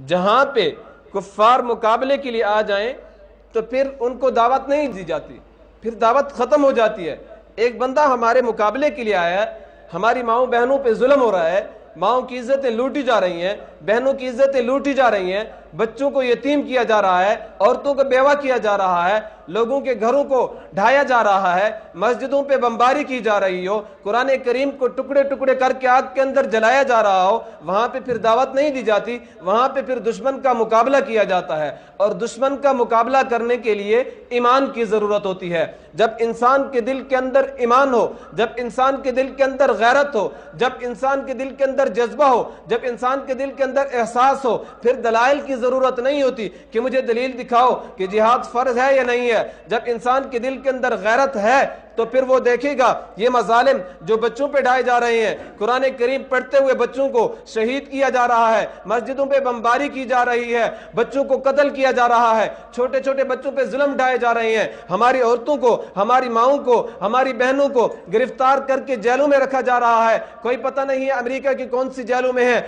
جہاں پہ کفار مقابلے کے لیے آ جائیں تو پھر ان کو دعوت نہیں دی جاتی، پھر دعوت ختم ہو جاتی ہے۔ ایک بندہ ہمارے مقابلے کے لیے آیا ہے، ہماری ماؤں بہنوں پہ ظلم ہو رہا ہے، ماؤں کی عزتیں لوٹی جا رہی ہیں، بہنوں کی عزتیں لوٹی جا رہی ہیں، بچوں کو یتیم کیا جا رہا ہے، عورتوں کو بیوہ کیا جا رہا ہے، لوگوں کے گھروں کو ڈھایا جا رہا ہے، مسجدوں پہ بمباری کی جا رہی ہو، قرآن کریم کو ٹکڑے ٹکڑے کر کے آگ کے اندر جلایا جا رہا ہو، وہاں پہ پھر دعوت نہیں دی جاتی، وہاں پہ پھر دشمن کا مقابلہ کیا جاتا ہے۔ اور دشمن کا مقابلہ کرنے کے لیے ایمان کی ضرورت ہوتی ہے۔ جب انسان کے دل کے اندر ایمان ہو، جب انسان کے دل کے اندر غیرت ہو، جب انسان کے دل کے اندر جذبہ ہو، جب انسان کے دل کے اندر احساس ہو، پھر دلائل کی ضرورت نہیں ہوتی کہ مجھے دلیل دکھاؤ کہ جہاد فرض ہے یا نہیں ہے۔ جب انسان کے دل کے اندر غیرت ہے تو پھر وہ دیکھے گا یہ مظالم جو بچوں پہ ڈھائے جا رہے ہیں، قرآن کریم پڑھتے ہوئے بچوں کو شہید کیا جا رہا ہے، مسجدوں پہ بمباری کی جا رہی ہے، بچوں کو قتل کیا جا رہا ہے، چھوٹے چھوٹے بچوں پہ ظلم ڈھائے جا رہے ہیں، ہماری عورتوں کو، ہماری ماؤں کو، ہماری بہنوں کو گرفتار کر کے جیلوں میں رکھا جا رہا ہے، کوئی پتہ نہیں ہے امریکہ کی کون سی جیلوں میں ہے۔